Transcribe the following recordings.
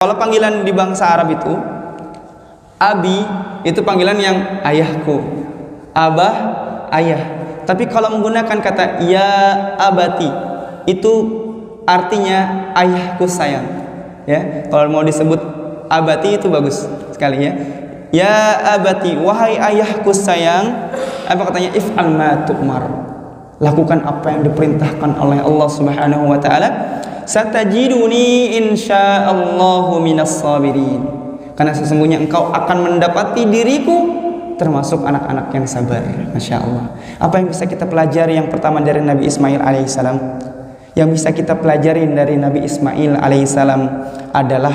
Kalau panggilan di bangsa Arab itu, abi itu panggilan yang ayahku, abah ayah. Tapi kalau menggunakan kata ya abati, itu artinya ayahku sayang. Ya, kalau mau disebut abati itu bagus sekali ya. Ya abati, wahai ayahku sayang, apa katanya? If'al ma tu'mar. Lakukan apa yang diperintahkan oleh Allah Subhanahu wa taala. Satajiduni insyaallahu minas sabirin. Karena sesungguhnya engkau akan mendapati diriku termasuk anak-anak yang sabar. Masya Allah. Apa yang bisa kita pelajari yang pertama dari Nabi Ismail alaihissalam? Yang bisa kita pelajari dari Nabi Ismail alaihissalam adalah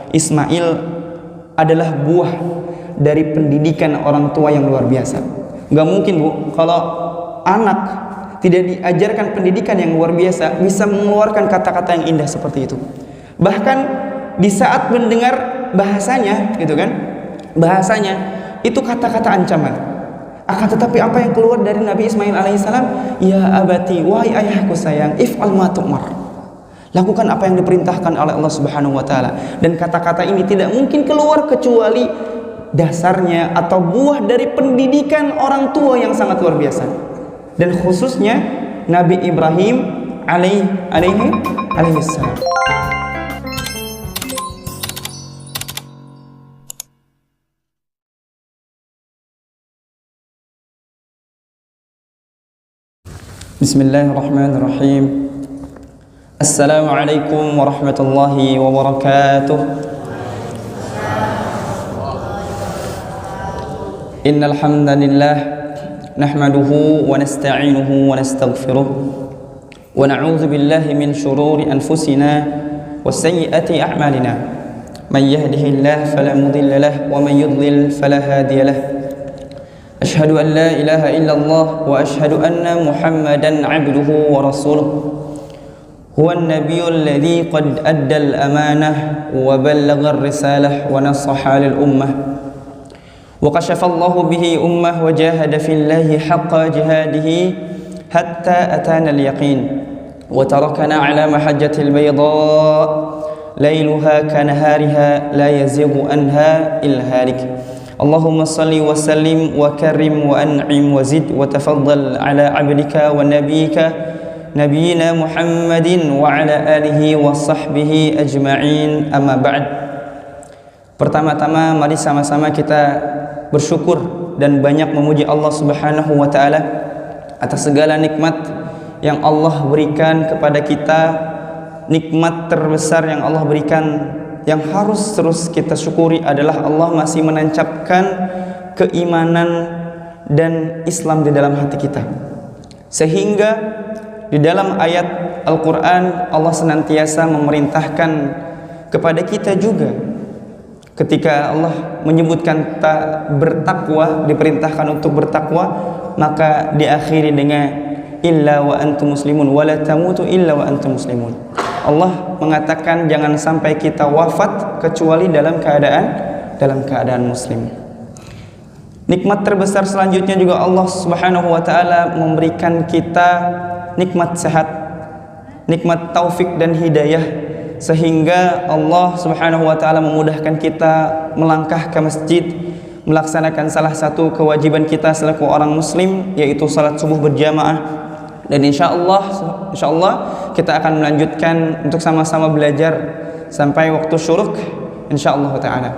Ismail adalah buah dari pendidikan orang tua yang luar biasa. Gak mungkin Bu, kalau anak tidak diajarkan pendidikan yang luar biasa bisa mengeluarkan kata-kata yang indah seperti itu. Bahkan di saat mendengar bahasanya, gitu kan, bahasanya itu kata-kata ancaman. Akan tetapi apa yang keluar dari Nabi Ismail alaihissalam? Ya abati, wahai ayahku sayang, if'al ma tu'mar. Lakukan apa yang diperintahkan oleh Allah Subhanahu wa taala. Dan kata-kata ini tidak mungkin keluar kecuali dasarnya atau buah dari pendidikan orang tua yang sangat luar biasa. Dan khususnya Nabi Ibrahim alaihissalam. Bismillahirrahmanirrahim. Assalamualaikum warahmatullahi wabarakatuh. Innal hamdalillah nahmaduhu wa nasta'inuhu wa nastaghfiruh wa na'udzu billahi min shururi anfusina wa sayyiati a'malina. Man yahdihillahu fala mudilla lahu wa man yudlil fala hadiya lahu. Ashhadu an la ilaha illallah wa ashhadu anna Muhammadan 'abduhu wa rasuluh. Huwa an-nabiyyul ladzi qad adda al-amanah wa ballagha ar-risalah wa nasaha lil ummah. وكشف الله به أمة وجاهد في الله حق جهاده حتى أتانا اليقين وتركنا على محجة البيضاء ليلها كنهارها لا يزيغ عنها إلا هالك. اللهم صل وسلم وكرم وأنعم وزد وتفضل على عبدك ونبيك نبينا محمد وعلى آله وصحبه أجمعين. أما بعد. Pertama-tama mari sama-sama kita bersyukur dan banyak memuji Allah Subhanahu wa taala atas segala nikmat yang Allah berikan kepada kita. Nikmat terbesar yang Allah berikan yang harus terus kita syukuri adalah Allah masih menancapkan keimanan dan Islam di dalam hati kita. Sehingga di dalam ayat Al-Qur'an Allah senantiasa memerintahkan kepada kita juga. Ketika Allah menyebutkan bertakwa, diperintahkan untuk bertakwa, maka diakhiri dengan illa wa antum muslimun wa la tamutu illa wa antum muslimun. Allah mengatakan jangan sampai kita wafat kecuali dalam keadaan muslim. Nikmat terbesar selanjutnya juga Allah Subhanahu wa taala memberikan kita nikmat sehat, nikmat taufik dan hidayah, sehingga Allah Subhanahu wa taala memudahkan kita melangkah ke masjid, melaksanakan salah satu kewajiban kita selaku orang muslim, yaitu salat subuh berjamaah. Dan insyaallah kita akan melanjutkan untuk sama-sama belajar sampai waktu syuruk insyaallah taala.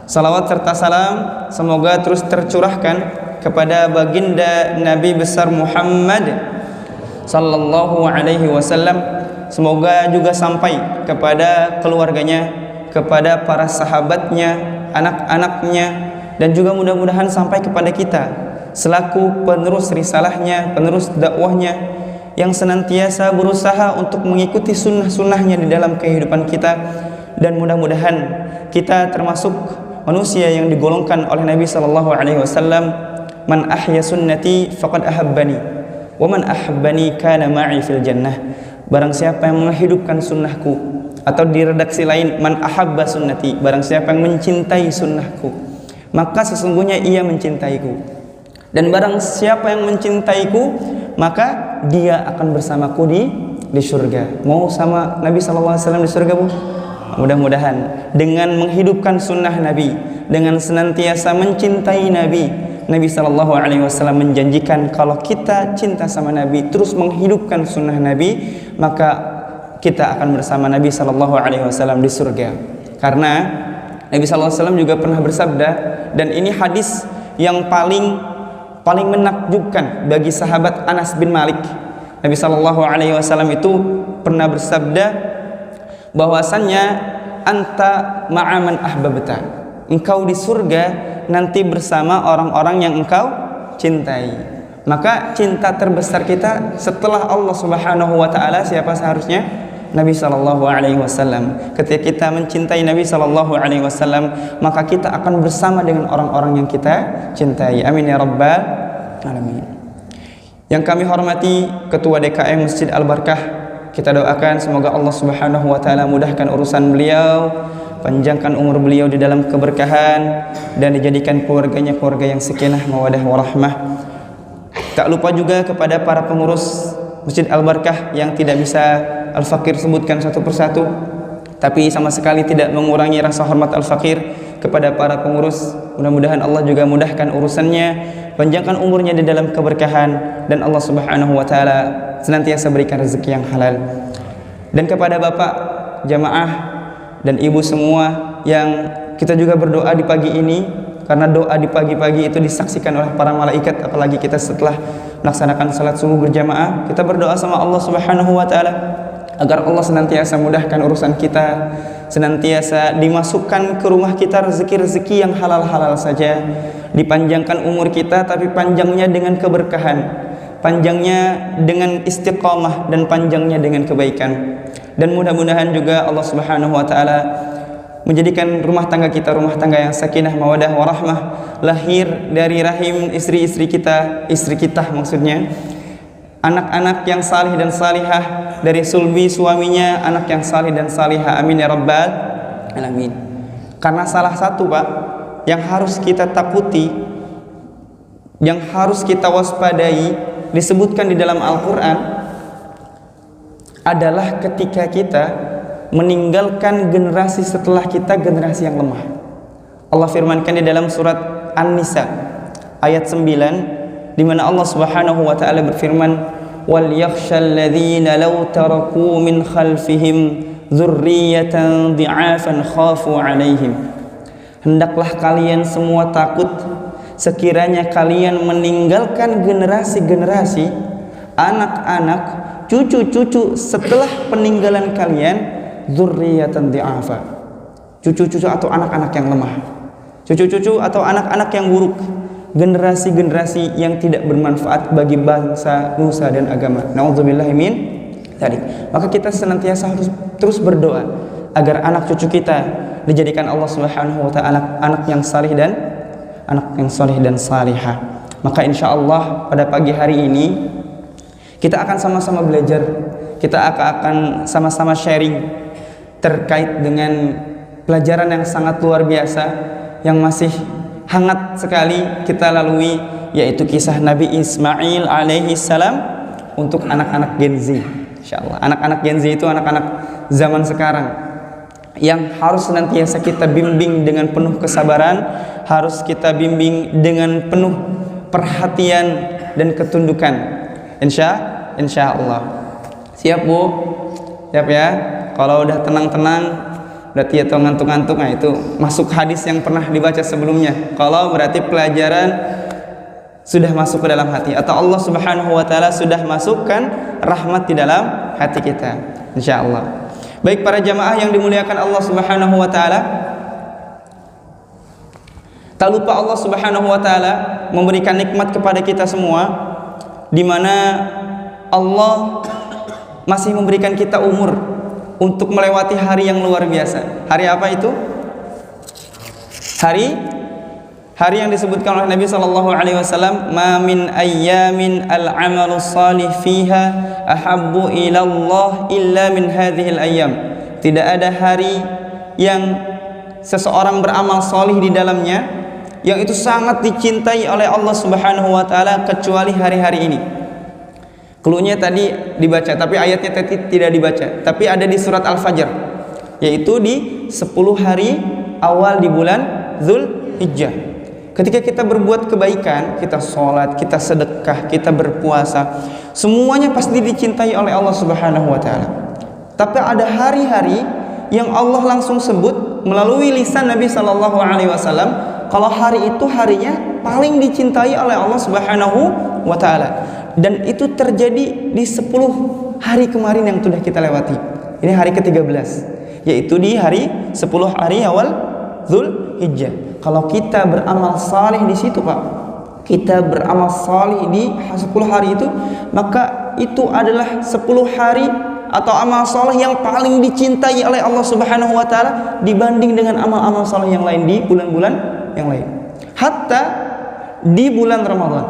Salawat serta salam semoga terus tercurahkan kepada baginda Nabi besar Muhammad sallallahu alaihi wasallam. Semoga juga sampai kepada keluarganya, kepada para sahabatnya, anak-anaknya, dan juga mudah-mudahan sampai kepada kita selaku penerus risalahnya, penerus dakwahnya, yang senantiasa berusaha untuk mengikuti sunnah-sunnahnya di dalam kehidupan kita. Dan mudah-mudahan kita termasuk manusia yang digolongkan oleh Nabi sallallahu alaihi wasallam, man ahya sunnati faqad ahabbani wa man ahabbani kana ma'i fil jannah. Barang siapa yang menghidupkan sunnahku, atau di redaksi lain man ahabba sunnati, barang siapa yang mencintai sunnahku, maka sesungguhnya ia mencintaiku. Dan barang siapa yang mencintaiku, maka dia akan bersamaku di surga. Mau sama Nabi SAW di surga, Bu? Mudah-mudahan dengan menghidupkan sunnah Nabi, dengan senantiasa mencintai Nabi, Nabi SAW menjanjikan kalau kita cinta sama Nabi, terus menghidupkan sunnah Nabi, maka kita akan bersama Nabi SAW di surga. Karena Nabi SAW juga pernah bersabda, dan ini hadis yang paling menakjubkan bagi sahabat Anas bin Malik. Nabi SAW itu pernah bersabda bahwasannya, anta ma'aman ahbabta, engkau di surga nanti bersama orang-orang yang engkau cintai. Maka cinta terbesar kita setelah Allah Subhanahu wa taala siapa seharusnya? Nabi SAW. Ketika kita mencintai Nabi SAW, maka kita akan bersama dengan orang-orang yang kita cintai. Amin ya rabbal alamin. Yang kami hormati Ketua DKM Masjid Al-Barkah, kita doakan semoga Allah Subhanahu wa taala mudahkan urusan beliau, panjangkan umur beliau di dalam keberkahan, dan dijadikan keluarganya keluarga yang sakinah mawaddah warahmah. Tak lupa juga kepada para pengurus Masjid Al-Barkah yang tidak bisa Al-Fakir sebutkan satu persatu, tapi sama sekali tidak mengurangi rasa hormat Al-Fakir kepada para pengurus. Mudah-mudahan Allah juga mudahkan urusannya, panjangkan umurnya di dalam keberkahan, dan Allah Subhanahu wa taala senantiasa berikan rezeki yang halal. Dan kepada Bapak jamaah dan Ibu semua yang kita juga berdoa di pagi ini, karena doa di pagi-pagi itu disaksikan oleh para malaikat, apalagi kita setelah melaksanakan salat subuh berjamaah, kita berdoa sama Allah Subhanahu wa taala agar Allah senantiasa mudahkan urusan kita, senantiasa dimasukkan ke rumah kita rezeki-rezeki yang halal-halal saja, dipanjangkan umur kita, tapi panjangnya dengan keberkahan, panjangnya dengan istiqamah, dan panjangnya dengan kebaikan. Dan mudah-mudahan juga Allah Subhanahu wa taala menjadikan rumah tangga kita rumah tangga yang sakinah mawaddah warahmah, lahir dari rahim istri-istri kita, istri kita maksudnya, anak-anak yang salih dan salihah dari sulbi suaminya, anak yang salih dan salihah. Amin ya rabbal alamin. Karena salah satu Pak yang harus kita takuti, yang harus kita waspadai, disebutkan di dalam Al-Quran, adalah ketika kita meninggalkan generasi setelah kita, generasi yang lemah. Allah firmankan di dalam surat An-Nisa ayat 9, di mana Allah Subhanahu wa taala berfirman, wal yakhshal ladzina law taraku min khalfihim dzurriyyatan dhi'afan khafu 'alaihim. Hendaklah kalian semua takut sekiranya kalian meninggalkan generasi-generasi, anak-anak, cucu-cucu setelah peninggalan kalian, dzurriyyatan dhi'afa, cucu-cucu atau anak-anak yang lemah, cucu-cucu atau anak-anak yang buruk, generasi-generasi yang tidak bermanfaat bagi bangsa, nusa, dan agama. Na'udzubillahi min dzalik. Maka kita senantiasa harus terus berdoa agar anak cucu kita dijadikan Allah Subhanahu wa taala anak yang salih dan salihah. Maka insya Allah pada pagi hari ini kita akan sama-sama belajar, kita akan sama-sama sharing terkait dengan pelajaran yang sangat luar biasa yang masih hangat sekali kita lalui, yaitu kisah Nabi Ismail alaihi salam untuk anak-anak Gen Z. Insyaallah anak-anak Gen Z itu anak-anak zaman sekarang yang harus senantiasa kita bimbing dengan penuh kesabaran, harus kita bimbing dengan penuh perhatian dan ketundukan. Insya Allah. Siap Bu? Siap ya? Kalau udah tenang-tenang, berarti atau ngantuk-ngantuk, nah itu masuk hadis yang pernah dibaca sebelumnya. Kalau berarti pelajaran sudah masuk ke dalam hati, atau Allah Subhanahu wa taala sudah masukkan rahmat di dalam hati kita, insyaallah. Baik para jamaah yang dimuliakan Allah Subhanahu wa taala, tak lupa Allah Subhanahu wa taala memberikan nikmat kepada kita semua, di mana Allah masih memberikan kita umur untuk melewati hari yang luar biasa. Hari apa itu? Hari yang disebutkan oleh Nabi SAW, ma min ayyamin al-amalu salih fiha ahabbu ilallah illa min hadhil ayyam. Tidak ada hari yang seseorang beramal salih di dalamnya yang itu sangat dicintai oleh Allah Subhanahu wa taala kecuali hari-hari ini. Cluenya tadi dibaca, tapi ayatnya tadi tidak dibaca. Tapi ada di surat Al-Fajr, yaitu di 10 hari awal di bulan Dzulhijjah. Ketika kita berbuat kebaikan, kita sholat, kita sedekah, kita berpuasa, semuanya pasti dicintai oleh Allah Subhanahu wa Ta'ala. Tapi ada hari-hari yang Allah langsung sebut melalui lisan Nabi Sallallahu Alaihi Wasallam, kalau hari itu harinya paling dicintai oleh Allah Subhanahu wa Ta'ala. Dan itu terjadi di 10 hari kemarin yang sudah kita lewati. Ini hari ke-13, yaitu di hari 10 hari awal Dzulhijjah. Kalau kita beramal saleh di situ, Pak, kita beramal saleh di 10 hari itu, maka itu adalah 10 hari atau amal saleh yang paling dicintai oleh Allah Subhanahu wa Ta'ala dibanding dengan amal-amal saleh yang lain di bulan-bulan yang lain. Hatta di bulan Ramadan,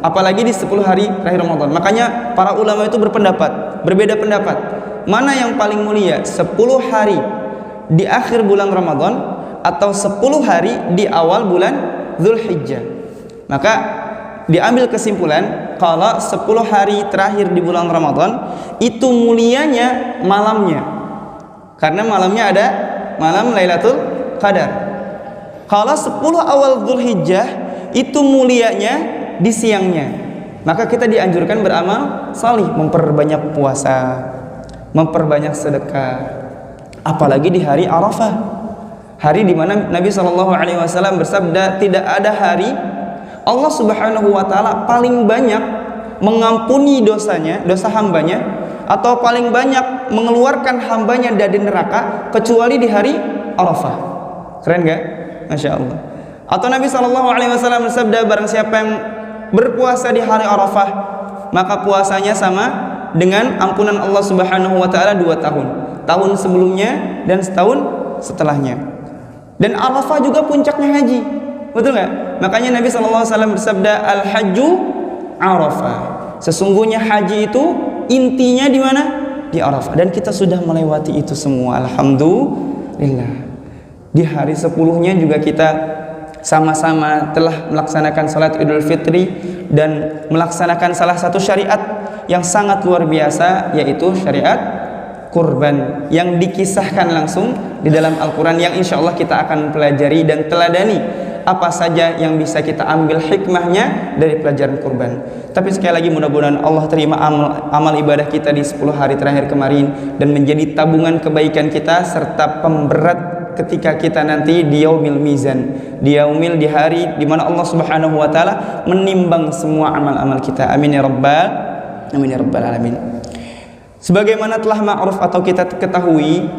apalagi di 10 hari terakhir Ramadan. Makanya para ulama itu berbeda pendapat. Mana yang paling mulia, 10 hari di akhir bulan Ramadan atau 10 hari di awal bulan Dzulhijjah? Maka diambil kesimpulan kalau 10 hari terakhir di bulan Ramadan itu mulianya malamnya, karena malamnya ada malam Lailatul Qadar. Kalau 10 awal Dzulhijjah itu mulianya di siangnya. Maka kita dianjurkan beramal salih, memperbanyak puasa, memperbanyak sedekah, apalagi di hari Arafah, hari di mana Nabi SAW bersabda, tidak ada hari Allah Subhanahu wa Ta'ala paling banyak mengampuni dosa hambanya, atau paling banyak mengeluarkan hambanya dari neraka kecuali di hari Arafah. Keren gak? Masya Allah. Atau Nabi SAW bersabda, barang siapa yang berpuasa di hari Arafah, maka puasanya sama dengan ampunan Allah Subhanahu wa Ta'ala 2 tahun, tahun sebelumnya dan setahun setelahnya. Dan Arafah juga puncaknya haji, betul nggak? Makanya Nabi SAW bersabda, al-hajju Arafah. Sesungguhnya haji itu intinya di mana? Di Arafah. Dan kita sudah melewati itu semua, alhamdulillah. Di hari 10-nya juga kita sama-sama telah melaksanakan salat Idul Fitri dan melaksanakan salah satu syariat yang sangat luar biasa, yaitu syariat kurban yang dikisahkan langsung di dalam Al-Quran, yang insya Allah kita akan pelajari dan teladani apa saja yang bisa kita ambil hikmahnya dari pelajaran kurban. Tapi sekali lagi mudah-mudahan Allah terima amal ibadah kita di 10 hari terakhir kemarin dan menjadi tabungan kebaikan kita serta pemberat ketika kita nanti di yaumil mizan, di hari di mana Allah Subhanahu wa Ta'ala menimbang semua amal-amal kita. Amin ya rabbal alamin. Sebagaimana telah ma'ruf atau kita ketahui,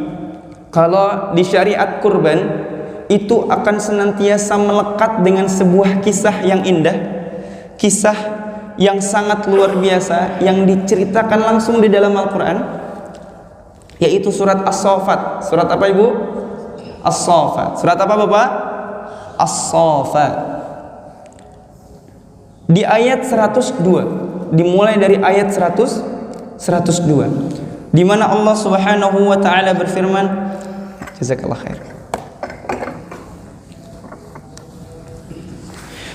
kalau di syariat kurban itu akan senantiasa melekat dengan sebuah kisah yang indah, kisah yang sangat luar biasa yang diceritakan langsung di dalam Al-Quran, yaitu surat As-Saffat. Surat apa Ibu? As-Saffat. Surat apa Bapak? As-Saffat. Di ayat 102, dimulai dari ayat 102, di mana Allah Subhanahu wa Ta'ala berfirman, jazakallah khair.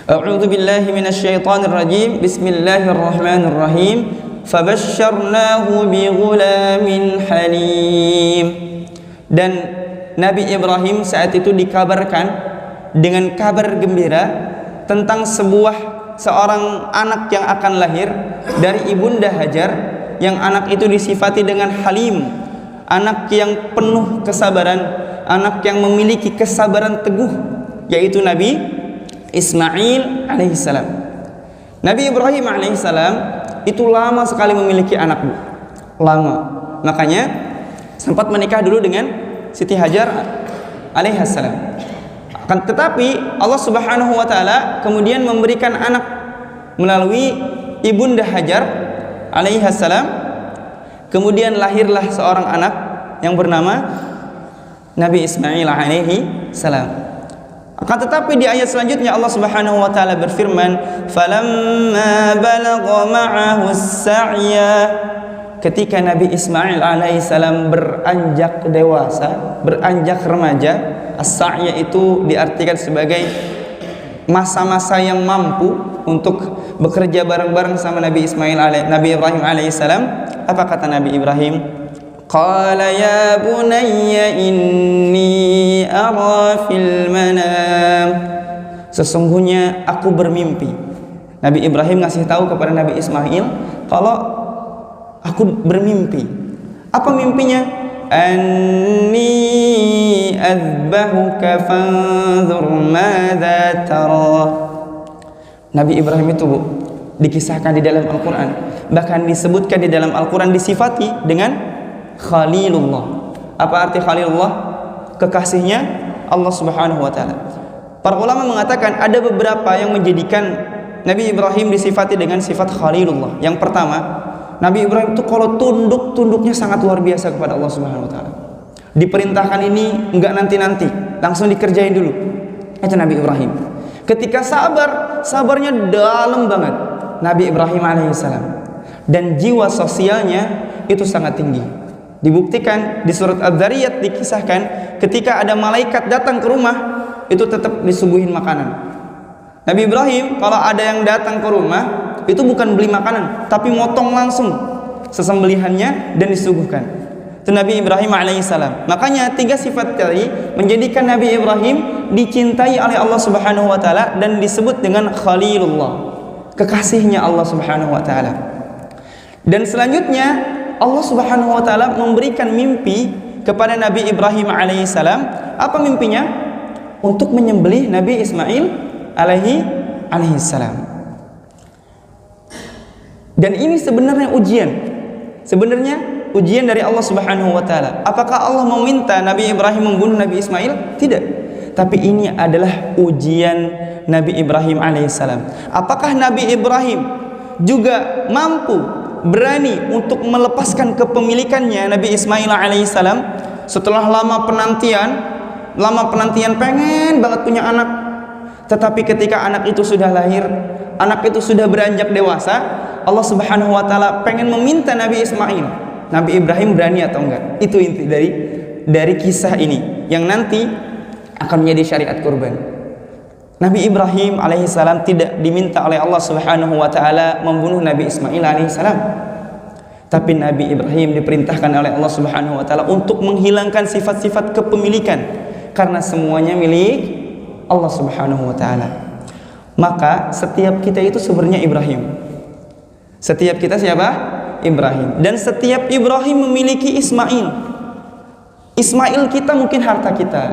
A'udzu billahi minasyaitonir rajim. Bismillahirrahmanirrahim. Fabasysyarnahu bighulamin halim. Dan Nabi Ibrahim saat itu dikabarkan dengan kabar gembira tentang seorang anak yang akan lahir dari ibunda Hajar, yang anak itu disifati dengan halim, anak yang penuh kesabaran, anak yang memiliki kesabaran teguh, yaitu Nabi Ismail alaihissalam. Nabi Ibrahim alaihissalam itu lama sekali memiliki anak, lama. Makanya sempat menikah dulu dengan Siti Hajar alaihissalam. Tetapi Allah Subhanahu wa Ta'ala kemudian memberikan anak melalui ibunda Hajar alaihissalam. Kemudian lahirlah seorang anak yang bernama Nabi Ismail alaihi salam. Akan tetapi di ayat selanjutnya Allah Subhanahu wa Ta'ala berfirman, falamma balagha ma'ahu as-sa'ya, ketika Nabi Ismail alaihissalam beranjak dewasa, beranjak remaja. As-sa'ya itu diartikan sebagai masa-masa yang mampu untuk bekerja bareng-bareng sama Nabi Ibrahim alaihissalam. Apa kata Nabi Ibrahim? Qala ya bunayya inni ara fil manam. Sesungguhnya aku bermimpi. Nabi Ibrahim ngasih tahu kepada Nabi Ismail kalau aku bermimpi. Apa mimpinya? Anni azbahuka fanzur madza tara. Nabi Ibrahim itu, Bu, dikisahkan di dalam Al-Quran, bahkan disebutkan di dalam Al-Quran, disifati dengan Khalilullah. Apa arti Khalilullah? Kekasihnya Allah Subhanahu wa ta'ala. Para ulama mengatakan ada beberapa yang menjadikan Nabi Ibrahim disifati dengan sifat Khalilullah. Yang pertama, Nabi Ibrahim itu kalau tunduknya sangat luar biasa kepada Allah Subhanahu wa ta'ala. Diperintahkan ini enggak nanti-nanti, langsung dikerjain dulu. Itu Nabi Ibrahim. Ketika sabarnya dalam banget Nabi Ibrahim alaihissalam. Dan jiwa sosialnya itu sangat tinggi. Dibuktikan di surat Adz-Dzariyat, dikisahkan ketika ada malaikat datang ke rumah, itu tetap disuguhin makanan. Nabi Ibrahim kalau ada yang datang ke rumah, itu bukan beli makanan, tapi motong langsung sesembelihannya dan disuguhkan. Itu Nabi Ibrahim alaihissalam. Makanya 3 sifat tadi menjadikan Nabi Ibrahim dicintai oleh Allah Subhanahu wa ta'ala dan disebut dengan Khalilullah, kekasihnya Allah Subhanahu wa ta'ala. Dan selanjutnya Allah Subhanahu wa ta'ala memberikan mimpi kepada Nabi Ibrahim alaihissalam. Apa mimpinya? Untuk menyembelih Nabi Ismail alaihissalam. Dan ini sebenarnya ujian dari Allah Subhanahu wa ta'ala. Apakah Allah meminta Nabi Ibrahim membunuh Nabi Ismail? Tidak. Tapi ini adalah ujian Nabi Ibrahim alaihissalam. Apakah Nabi Ibrahim juga mampu, berani untuk melepaskan kepemilikannya Nabi Ismail alaihissalam setelah lama penantian pengen banget punya anak. Tetapi ketika anak itu sudah lahir, anak itu sudah beranjak dewasa, Allah Subhanahu wa ta'ala pengen meminta Nabi Ismail. Nabi Ibrahim berani atau enggak? Itu inti dari kisah ini yang nanti akan menjadi syariat kurban. Nabi Ibrahim alaihissalam tidak diminta oleh Allah Subhanahu wa ta'ala membunuh Nabi Ismail alaihissalam. Tapi Nabi Ibrahim diperintahkan oleh Allah Subhanahu wa ta'ala untuk menghilangkan sifat-sifat kepemilikan, karena semuanya milik Allah Subhanahu wa ta'ala. Maka setiap kita itu sebenarnya Ibrahim. Setiap kita siapa? Ibrahim. Dan setiap Ibrahim memiliki Ismail. Ismail kita mungkin harta kita,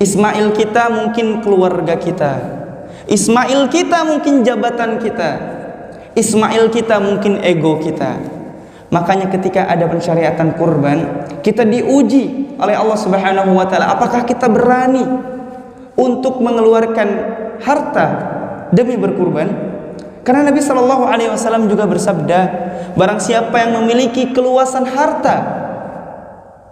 Ismail kita mungkin keluarga kita, Ismail kita mungkin jabatan kita, Ismail kita mungkin ego kita. Makanya ketika ada pensyariatan kurban, kita diuji oleh Allah Subhanahu wa ta'ala. Apakah kita berani untuk mengeluarkan harta demi berkurban? Karena Nabi SAW juga bersabda, barang siapa yang memiliki keluasan harta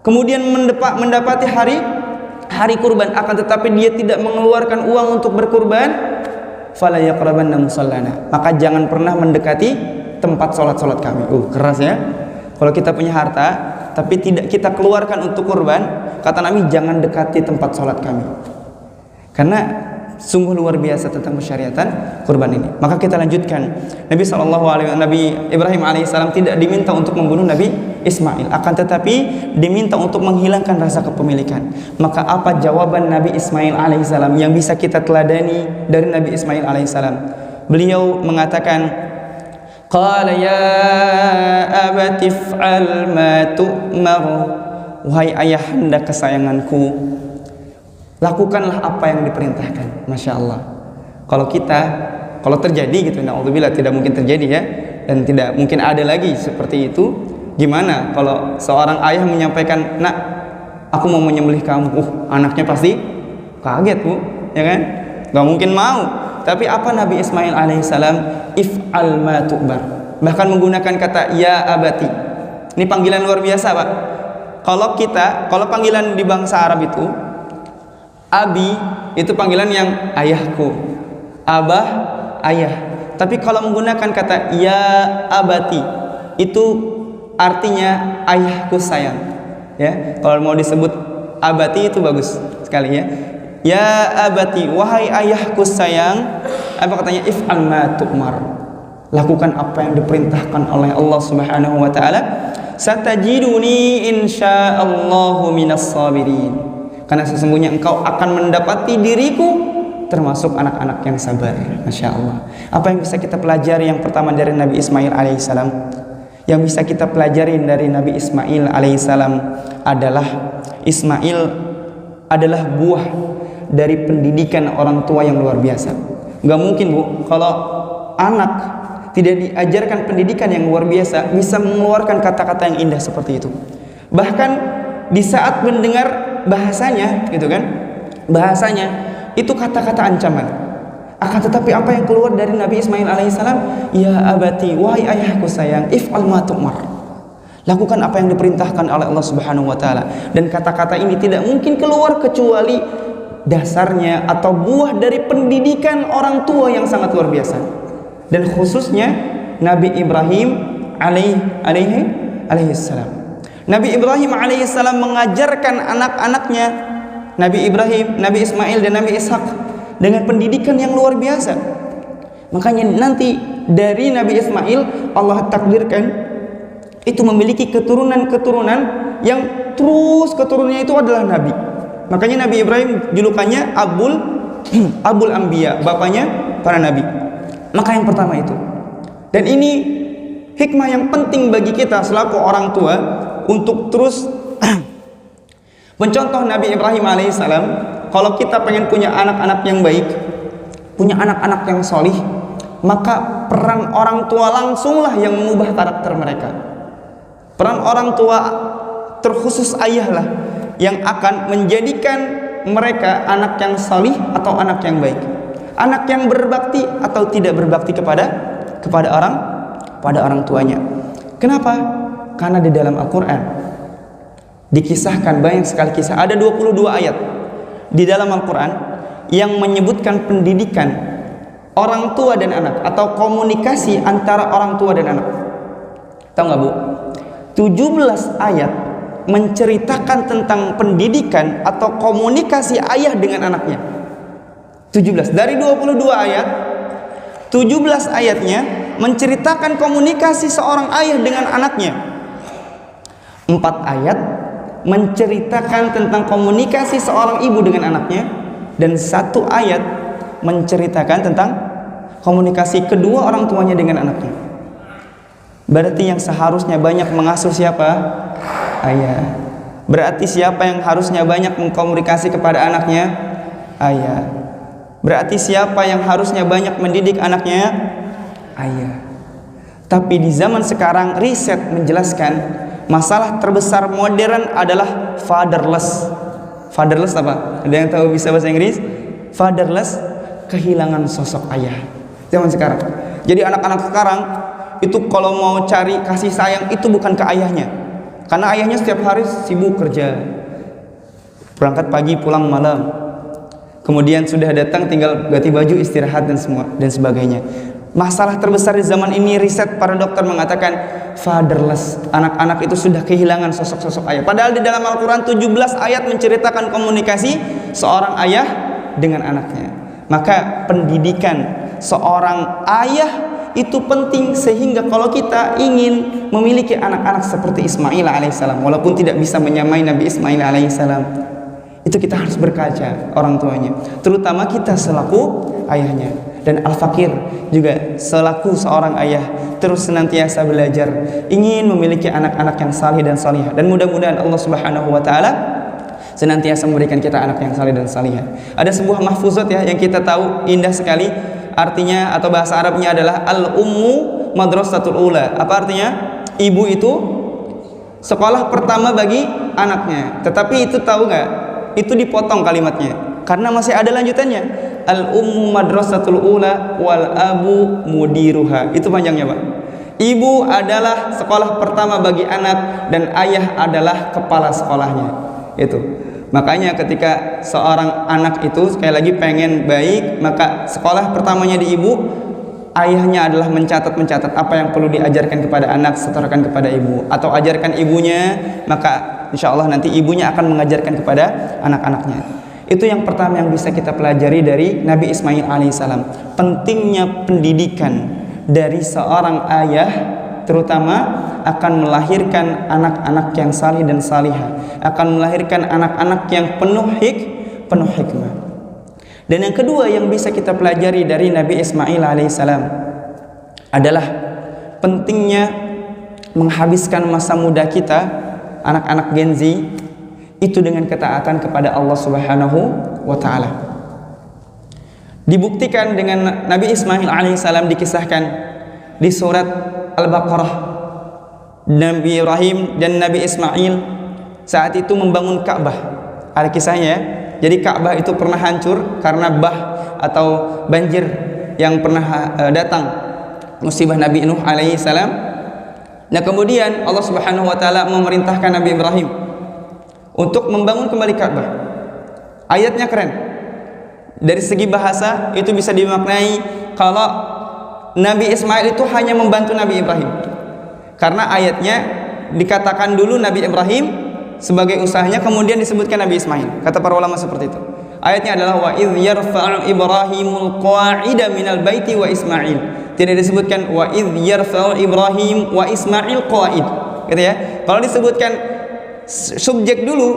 kemudian mendapati hari kurban, akan tetapi dia tidak mengeluarkan uang untuk berkurban, fala yaqrabanna musallana, maka jangan pernah mendekati tempat sholat kami. Keras ya. Kalau kita punya harta tapi tidak kita keluarkan untuk kurban, kata Nabi, jangan dekati tempat sholat kami. Karena sungguh luar biasa tentang syariatan kurban ini. Maka kita lanjutkan. Nabi Ibrahim alaihissalam tidak diminta untuk membunuh Nabi Ismail, akan tetapi diminta untuk menghilangkan rasa kepemilikan. Maka apa jawaban Nabi Ismail alaihissalam yang bisa kita teladani dari Nabi Ismail alaihissalam? Beliau mengatakan, qala ya abati if'al ma tu'mar. Wahai ayahanda kesayanganku, lakukanlah apa yang diperintahkan. Masya Allah. Kalau terjadi gitu, na'udzubillah, tidak mungkin terjadi ya, dan tidak mungkin ada lagi seperti itu. Gimana kalau seorang ayah menyampaikan, nak, aku mau menyembelih kamu, anaknya pasti kaget, Bu, ya kan? Gak mungkin mau. Tapi apa Nabi Ismail alaihissalam? If'al ma tu'bar. Bahkan menggunakan kata ya abati. Ini panggilan luar biasa, Pak. Kalau panggilan di bangsa Arab itu, abi itu panggilan yang ayahku, abah ayah. Tapi kalau menggunakan kata ya abati, itu artinya ayahku sayang. Ya, kalau mau disebut abati itu bagus sekali ya. Ya abati, wahai ayahku sayang. Apa katanya? If'al ma tu'mar. Lakukan apa yang diperintahkan oleh Allah Subhanahu wa ta'ala. satajiduni insyaallahu minas sabirin. Karena sesungguhnya engkau akan mendapati diriku termasuk anak-anak yang sabar. Masya Allah. Apa yang bisa kita pelajari yang pertama dari Nabi Ismail alaihissalam? Yang bisa kita pelajari dari Nabi Ismail alaihissalam adalah Ismail adalah buah dari pendidikan orang tua yang luar biasa. Gak mungkin Bu, kalau anak tidak diajarkan pendidikan yang luar biasa bisa mengeluarkan kata-kata yang indah seperti itu. Bahkan di saat mendengar bahasanya, gitu kan, bahasanya itu kata-kata ancaman. Akan tetapi apa yang keluar dari Nabi Ismail alaihissalam? Ya abati, wahai ayahku sayang, if'al ma tu'mar. Lakukan apa yang diperintahkan oleh Allah Subhanahu wa taala. Dan kata-kata ini tidak mungkin keluar kecuali dasarnya atau buah dari pendidikan orang tua yang sangat luar biasa. Dan khususnya Nabi Ibrahim alaihissalam. Nabi Ibrahim alaihissalam mengajarkan anak-anaknya, Nabi Ibrahim, Nabi Ismail dan Nabi Ishak dengan pendidikan yang luar biasa. Makanya nanti dari Nabi Ismail Allah takdirkan itu memiliki keturunan-keturunan yang terus keturunannya itu adalah Nabi. Makanya Nabi Ibrahim julukannya Abul Anbiya, bapaknya para Nabi. Maka yang pertama itu. Dan ini hikmah yang penting bagi kita selaku orang tua untuk terus mencontoh Nabi Ibrahim alaihissalam. Kalau kita pengen punya anak-anak yang baik, punya anak-anak yang solih, maka peran orang tua langsunglah yang mengubah karakter mereka. Peran orang tua terkhusus ayahlah yang akan menjadikan mereka anak yang solih atau anak yang baik, anak yang berbakti atau tidak berbakti kepada orang tuanya. Kenapa? Karena di dalam Al-Quran dikisahkan banyak sekali kisah. Ada 22 ayat di dalam Al-Quran yang menyebutkan pendidikan orang tua dan anak atau komunikasi antara orang tua dan anak. Tahu nggak Bu? 17 ayat menceritakan tentang pendidikan atau komunikasi ayah dengan anaknya. 17 dari 22 ayat, 17 ayatnya menceritakan komunikasi seorang ayah dengan anaknya. 4 ayat menceritakan tentang komunikasi seorang ibu dengan anaknya, dan 1 ayat menceritakan tentang komunikasi kedua orang tuanya dengan anaknya. Berarti yang seharusnya banyak mengasuh siapa? Ayah. Berarti siapa yang harusnya banyak mengkomunikasi kepada anaknya? Ayah. Berarti siapa yang harusnya banyak mendidik anaknya? Ayah. Tapi di zaman sekarang riset menjelaskan masalah terbesar modern adalah fatherless. Fatherless apa? Ada yang tahu bisa bahasa Inggris? Fatherless, kehilangan sosok ayah. Zaman sekarang. Jadi anak-anak sekarang itu kalau mau cari kasih sayang itu bukan ke ayahnya. Karena ayahnya setiap hari sibuk kerja. Berangkat pagi, pulang malam. Kemudian sudah datang tinggal ganti baju, istirahat dan sebagainya. Masalah terbesar di zaman ini, riset para dokter mengatakan fatherless. Anak-anak itu sudah kehilangan sosok-sosok ayah. Padahal di dalam Al-Quran 17 ayat menceritakan komunikasi seorang ayah dengan anaknya. Maka pendidikan seorang ayah itu penting, sehingga kalau kita ingin memiliki anak-anak seperti Ismail alaihissalam, walaupun tidak bisa menyamai Nabi Ismail alaihissalam, itu kita harus berkaca orang tuanya, terutama kita selaku ayahnya. Dan Al-Fakir juga selaku seorang ayah terus senantiasa belajar ingin memiliki anak-anak yang salih dan salihah, dan mudah-mudahan Allah Subhanahu wa taala senantiasa memberikan kita anak yang salih dan salihah. Ada sebuah mahfuzat ya yang kita tahu indah sekali, artinya atau bahasa Arabnya adalah al-ummu madrasatul ula. Apa artinya? Ibu itu sekolah pertama bagi anaknya. Tetapi itu tahu nggak? Itu dipotong kalimatnya karena masih ada lanjutannya. Al-ummu madrasatul ula wal abu mudiruha. Itu panjangnya Pak. Ibu adalah sekolah pertama bagi anak dan ayah adalah kepala sekolahnya. Itu. Makanya ketika seorang anak itu sekali lagi pengen baik, maka sekolah pertamanya di ibu, ayahnya adalah mencatat apa yang perlu diajarkan kepada anak, setorkan kepada ibu, atau ajarkan ibunya, maka insya Allah nanti ibunya akan mengajarkan kepada anak-anaknya. Itu yang pertama yang bisa kita pelajari dari Nabi Ismail alaihissalam. Pentingnya pendidikan dari seorang ayah, terutama akan melahirkan anak-anak yang salih dan salihah, akan melahirkan anak-anak yang penuh hikmah. Dan yang kedua yang bisa kita pelajari dari Nabi Ismail alaihissalam adalah pentingnya menghabiskan masa muda kita, anak-anak Gen Z, itu dengan ketaatan kepada Allah Subhanahu wa Ta'ala. Dibuktikan dengan Nabi Ismail alaihissalam, dikisahkan di surat Al-Baqarah, Nabi Ibrahim dan Nabi Ismail saat itu membangun Ka'bah. Ada kisahnya ya. Jadi Ka'bah itu pernah hancur karena bah atau banjir yang pernah datang, musibah Nabi Nuh alaihissalam. Nah kemudian Allah Subhanahu wa Ta'ala memerintahkan Nabi Ibrahim untuk membangun kembali Ka'bah. Ayatnya keren. Dari segi bahasa itu bisa dimaknai kalau Nabi Ismail itu hanya membantu Nabi Ibrahim. Karena ayatnya dikatakan dulu Nabi Ibrahim sebagai usahanya, kemudian disebutkan Nabi Ismail. Kata para ulama seperti itu. Ayatnya adalah wa idz yarfa'u Ibrahimul qa'ida minal baiti wa Ismail. Tidak disebutkan wa idz yarfa'u Ibrahim wa Ismail qa'id. Gitu ya. Kalau disebutkan subjek dulu,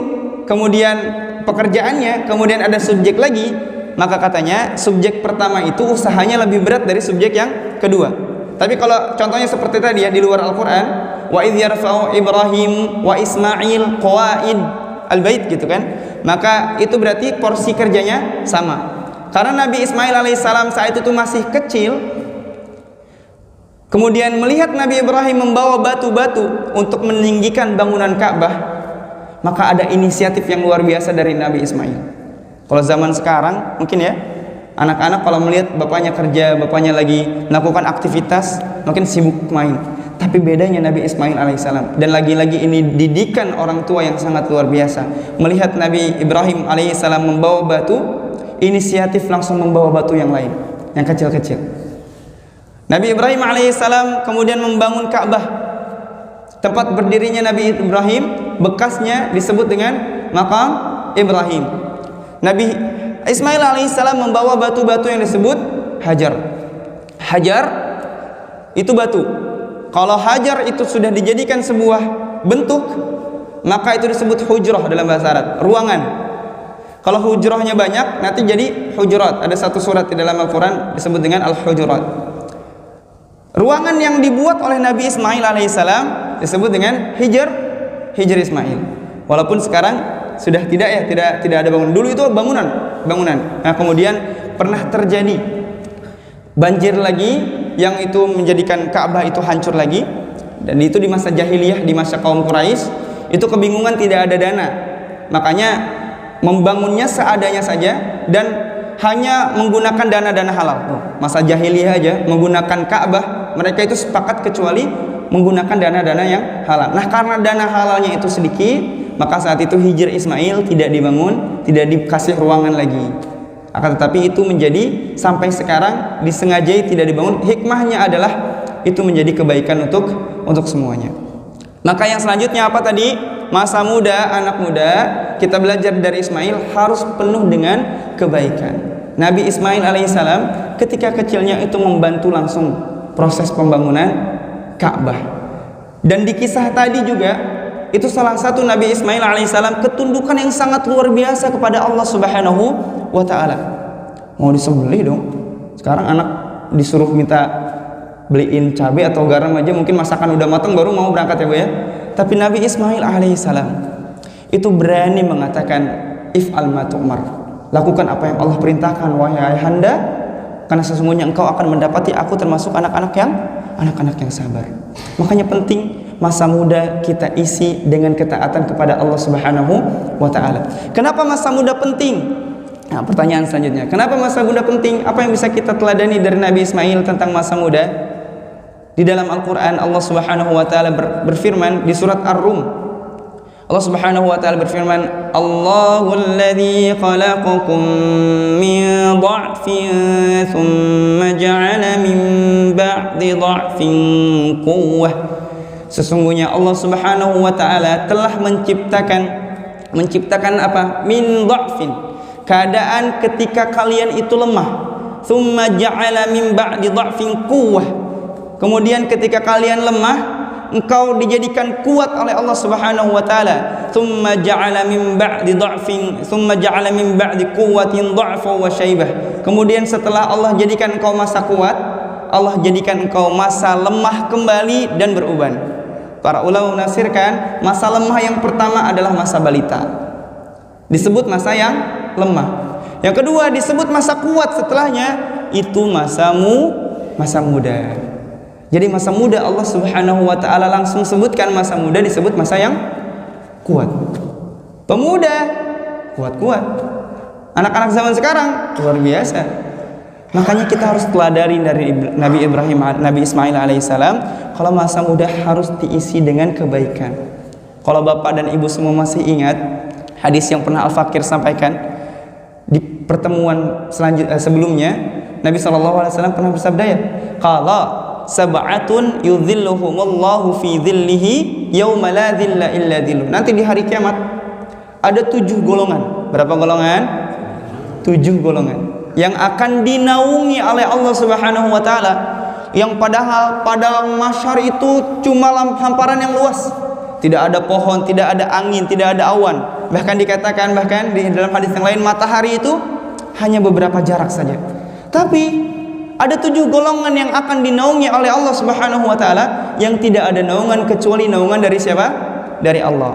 kemudian pekerjaannya, kemudian ada subjek lagi, maka katanya subjek pertama itu usahanya lebih berat dari subjek yang kedua. Tapi kalau contohnya seperti tadi ya di luar Al-Quran, wa idz yarfa'u Ibrahim wa Ismail qa'id al-bait gitu kan, maka itu berarti porsi kerjanya sama. Karena Nabi Ismail alaihissalam saat itu masih kecil, kemudian melihat Nabi Ibrahim membawa batu-batu untuk meninggikan bangunan Ka'bah, maka ada inisiatif yang luar biasa dari Nabi Ismail. Kalau zaman sekarang mungkin ya, anak-anak kalau melihat bapaknya kerja, bapaknya lagi melakukan aktivitas, mungkin sibuk main. Tapi bedanya Nabi Ismail alaihissalam, dan lagi-lagi ini didikan orang tua yang sangat luar biasa. Melihat Nabi Ibrahim alaihissalam membawa batu, inisiatif langsung membawa batu yang lain, yang kecil-kecil. Nabi Ibrahim alaihissalam kemudian membangun Ka'bah. Tempat berdirinya Nabi Ibrahim, bekasnya disebut dengan Maqam Ibrahim. Nabi Ismail alaihissalam membawa batu-batu yang disebut hajar. Hajar itu batu. Kalau hajar itu sudah dijadikan sebuah bentuk, maka itu disebut hujrah dalam bahasa Arab, ruangan. Kalau hujrahnya banyak, nanti jadi hujurat. Ada satu surat di dalam Al-Quran disebut dengan Al-Hujurat. Ruangan yang dibuat oleh Nabi Ismail alaihissalam disebut dengan Hijr Ismail. Walaupun sekarang sudah tidak ya, tidak ada bangunan. Dulu itu bangunan. Nah kemudian pernah terjadi banjir lagi, yang itu menjadikan Ka'bah itu hancur lagi. Dan itu di masa jahiliyah, di masa kaum Quraisy, itu kebingungan, tidak ada dana. Makanya membangunnya seadanya saja dan hanya menggunakan dana-dana halal. Masa jahiliyah aja menggunakan Ka'bah, mereka itu sepakat kecuali menggunakan dana-dana yang halal. Nah karena dana halalnya itu sedikit, maka saat itu Hijr Ismail tidak dibangun, tidak dikasih ruangan lagi. Akan tetapi itu menjadi sampai sekarang disengajai tidak dibangun. Hikmahnya adalah itu menjadi kebaikan untuk semuanya. Maka yang selanjutnya apa tadi? Masa muda, anak muda, kita belajar dari Ismail harus penuh dengan kebaikan. Nabi Ismail alaihissalam ketika kecilnya itu membantu langsung proses pembangunan Ka'bah. Dan di kisah tadi juga itu salah satu Nabi Ismail alaihissalam ketundukan yang sangat luar biasa kepada Allah Subhanahu wa Ta'ala. Mau disembelih dong. Sekarang anak disuruh minta beliin cabai atau garam aja, mungkin masakan udah matang baru mau berangkat ya Bu ya. Tapi Nabi Ismail alaihissalam itu berani mengatakan if'al ma tu'mar, lakukan apa yang Allah perintahkan wahai ayahanda, karena sesungguhnya engkau akan mendapati aku termasuk anak-anak yang sabar. Makanya penting masa muda kita isi dengan ketaatan kepada Allah Subhanahu wa Ta'ala. Kenapa masa muda penting? Nah, pertanyaan selanjutnya, kenapa masa muda penting? Apa yang bisa kita teladani dari Nabi Ismail tentang masa muda? Di dalam Al-Quran Allah Subhanahu wa Ta'ala berfirman di surat Ar-Rum. Allah Subhanahu wa Ta'ala berfirman, Allahul ladzi khalaqakum min dha'fin thumma ja'ala min ba'di dha'fin quwwah. Sesungguhnya Allah Subhanahu wa Ta'ala telah menciptakan apa? Min dha'fin, keadaan ketika kalian itu lemah. Thumma ja'ala min ba'di dha'fin quwwah, kemudian ketika kalian lemah, engkau dijadikan kuat oleh Allah Subhanahu wa taala. Tsumma ja'ala min ba'di dha'fin, tsumma ja'ala min ba'di quwwatin dha'fa wa syaibah. Kemudian setelah Allah jadikan engkau masa kuat, Allah jadikan engkau masa lemah kembali dan beruban. Para ulama menafsirkan masa lemah yang pertama adalah masa balita, disebut masa yang lemah. Yang kedua disebut masa kuat, setelahnya itu masa muda. Jadi masa muda Allah Subhanahu wa taala langsung sebutkan masa muda disebut masa yang kuat. Pemuda kuat-kuat. Anak-anak zaman sekarang luar biasa. Makanya kita harus teladari dari Nabi Ibrahim, Nabi Ismail alaihissalam, kalau masa muda harus diisi dengan kebaikan. Kalau bapak dan ibu semua masih ingat hadis yang pernah Al-Fakir sampaikan di pertemuan sebelumnya, Nabi SAW pernah bersabda ya, qala sab'atun yudhilluhumullahu fi dhillihi yauma la dhilla illa dhilluh. Nanti di hari kiamat ada 7 golongan. Berapa golongan? 7 golongan yang akan dinaungi oleh Allah Subhanahu wa taala, yang padahal pada mahsyar itu cuma hamparan yang luas. Tidak ada pohon, tidak ada angin, tidak ada awan. Bahkan dikatakan di dalam hadis yang lain matahari itu hanya beberapa jarak saja. Tapi ada 7 golongan yang akan dinaungi oleh Allah Subhanahu wa taala, yang tidak ada naungan kecuali naungan dari siapa? Dari Allah.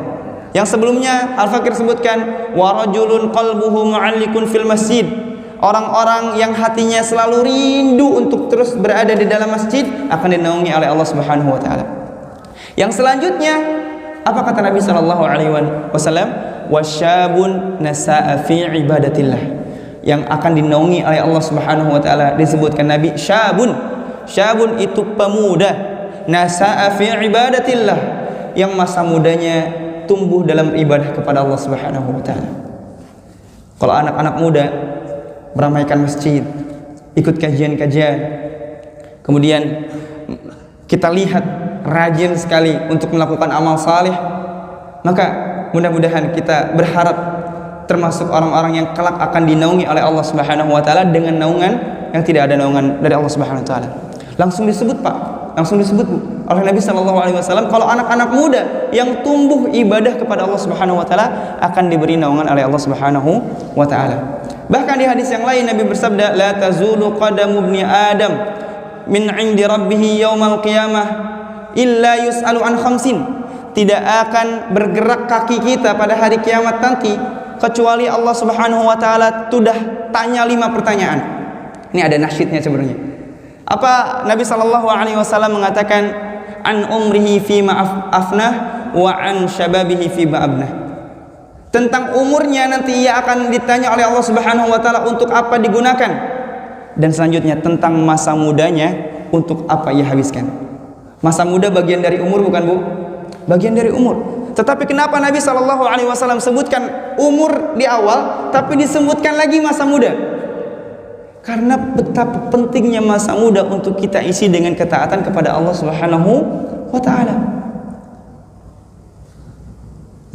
Yang sebelumnya Al-Fakir sebutkan wa rajulun qalbuhu mu'allikun fil masjid. Orang-orang yang hatinya selalu rindu untuk terus berada di dalam masjid akan dinaungi oleh Allah Subhanahu wa taala. Yang selanjutnya apa kata Nabi sallallahu alaihi wasallam? Wasyabun nasa'a fi ibadatillah. Yang akan dinaungi oleh Allah Subhanahu wa taala disebutkan Nabi syabun. Syabun itu pemuda, nasa'a fi ibadatillah, yang masa mudanya tumbuh dalam ibadah kepada Allah Subhanahu wa taala. Kalau anak-anak muda meramaikan masjid, ikut kajian-kajian, kemudian kita lihat rajin sekali untuk melakukan amal saleh, maka mudah-mudahan kita berharap termasuk orang-orang yang kelak akan dinaungi oleh Allah Subhanahu wa taala dengan naungan yang tidak ada naungan dari Allah Subhanahu wa taala. Langsung disebut Pak, langsung disebut Bu oleh Nabi sallallahu alaihi wasallam, kalau anak-anak muda yang tumbuh ibadah kepada Allah Subhanahu wa taala akan diberi naungan oleh Allah Subhanahu wa taala. Bahkan di hadis yang lain Nabi bersabda, la tazulu qadamu ibni Adam min 'indi rabbih yaumal qiyamah illa yus'alu an khamsin. Tidak akan bergerak kaki kita pada hari kiamat nanti kecuali Allah Subhanahu wa taala sudah tanya 5 pertanyaan. Ini ada nasyidnya sebenarnya. Apa Nabi sallallahu alaihi wasallam mengatakan, an umrihi fi ma afnah wa an syababihi fi ma abnah. Tentang umurnya nanti ia akan ditanya oleh Allah Subhanahu wa taala untuk apa digunakan, dan selanjutnya tentang masa mudanya untuk apa ia habiskan. Masa muda bagian dari umur bukan Bu? Bagian dari umur. Tetapi kenapa Nabi sallallahu alaihi wasallam sebutkan umur di awal tapi disebutkan lagi masa muda? Karena betapa pentingnya masa muda untuk kita isi dengan ketaatan kepada Allah Subhanahu wa taala.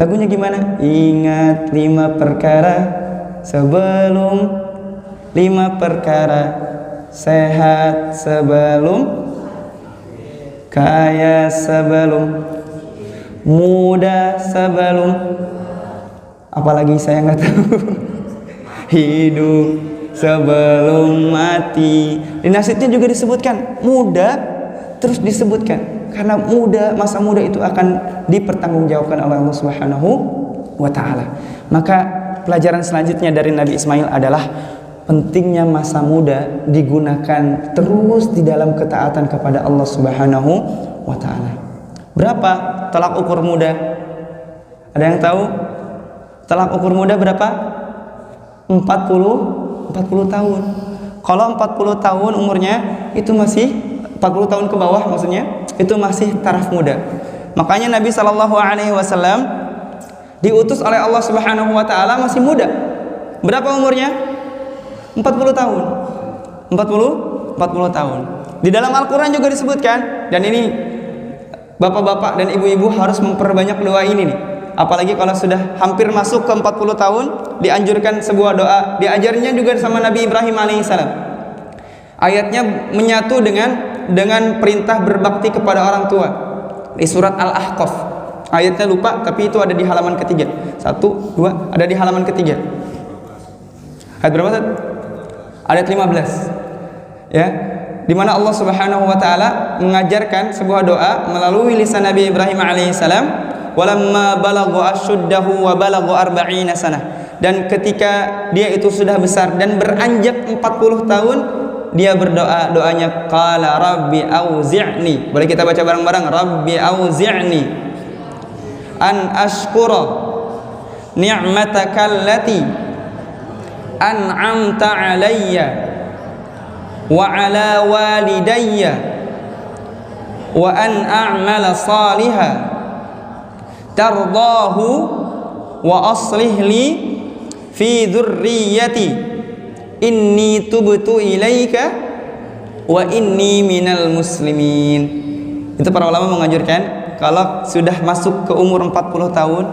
Lagunya gimana? Ingat 5 perkara sebelum 5 perkara, sehat sebelum kaya, sebelum muda, sebelum apalagi saya nggak tahu, hidup sebelum mati. Di nasidnya juga disebutkan muda, terus disebutkan karena muda, masa muda itu akan dipertanggungjawabkan oleh Allah Subhanahu wa taala. Maka pelajaran selanjutnya dari Nabi Ismail adalah pentingnya masa muda digunakan terus di dalam ketaatan kepada Allah Subhanahu wa taala. Berapa tolak ukur muda? Ada yang tahu? Tolak ukur muda berapa? 40 tahun. Kalau 40 tahun umurnya itu masih 40 tahun ke bawah maksudnya, itu masih taraf muda. Makanya Nabi sallallahu alaihi wasallam diutus oleh Allah Subhanahu wa taala masih muda. Berapa umurnya? 40 tahun. 40 tahun. Di dalam Al-Qur'an juga disebutkan, dan ini bapak-bapak dan ibu-ibu harus memperbanyak doa ini nih. Apalagi kalau sudah hampir masuk ke 40 tahun, dianjurkan sebuah doa, diajarnya juga sama Nabi Ibrahim alaihissalam. Ayatnya menyatu dengan perintah berbakti kepada orang tua. di surat Al-Ahqaf. Ayatnya lupa, tapi itu ada di halaman ketiga. 1, 2, ada di halaman ketiga. Ayat berapa? Ayat 15. Ya, di mana Allah Subhanahu wa taala mengajarkan sebuah doa melalui lisan Nabi Ibrahim alaihissalam, walamma balagha asyuddahu wa balagha 40 sanah. Dan ketika dia itu sudah besar dan beranjak 40 tahun, dia berdoa, doanya qala rabbi auzi'ni. Boleh kita baca bareng-bareng, rabbi auzi'ni an ashkura ni'mataka allati an'amta alayya wa ala walidayya wa an a'mala salihan tardahu wa aslih li fi dhurriyyati inni tubtu ilaika wa inni minal muslimin. Itu para ulama menganjurkan kalau sudah masuk ke umur 40 tahun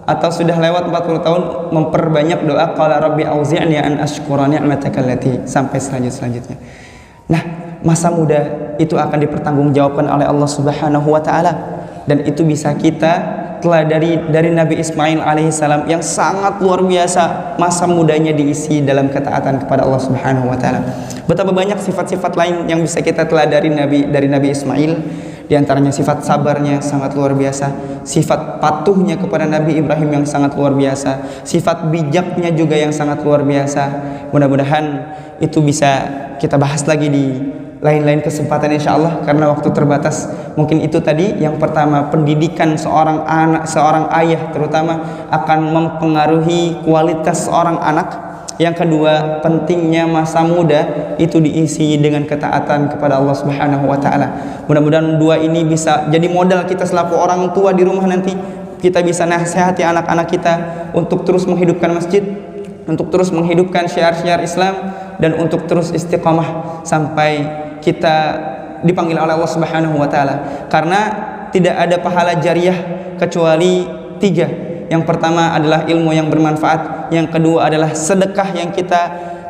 atau sudah lewat 40 tahun memperbanyak doa qala rabbi auzi'ni an ashkura ni'mataka allati sampai selanjutnya. Nah, masa muda itu akan dipertanggungjawabkan oleh Allah Subhanahu wa taala, dan itu bisa kita telah dari Nabi Ismail alaihissalam yang sangat luar biasa masa mudanya diisi dalam ketaatan kepada Allah Subhanahu wa taala. Betapa banyak sifat-sifat lain yang bisa kita telah dari Nabi Ismail. Di antaranya sifat sabarnya sangat luar biasa, sifat patuhnya kepada Nabi Ibrahim yang sangat luar biasa, sifat bijaknya juga yang sangat luar biasa. Mudah-mudahan itu bisa kita bahas lagi di lain-lain kesempatan insyaallah, karena waktu terbatas. Mungkin itu tadi yang pertama, pendidikan seorang anak, seorang ayah terutama akan mempengaruhi kualitas seorang anak. Yang kedua, pentingnya masa muda itu diisi dengan ketaatan kepada Allah Subhanahu wa taala. Mudah-mudahan dua ini bisa jadi modal kita selaku orang tua di rumah nanti. Kita bisa nasihati anak-anak kita untuk terus menghidupkan masjid, untuk terus menghidupkan syiar-syiar Islam, dan untuk terus istiqamah sampai kita dipanggil oleh Allah Subhanahu wa taala. Karena tidak ada pahala jariah kecuali 3. Yang pertama adalah ilmu yang bermanfaat, yang kedua adalah sedekah yang kita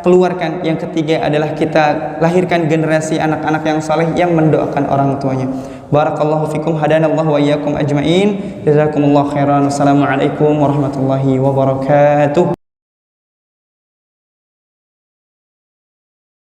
keluarkan, yang ketiga adalah kita lahirkan generasi anak-anak yang saleh yang mendoakan orang tuanya. Barakallahu fikum, hadanallahu wa iyyakum ajmain. Jazakumullahu khairan. Wassalamualaikum warahmatullahi wabarakatuh.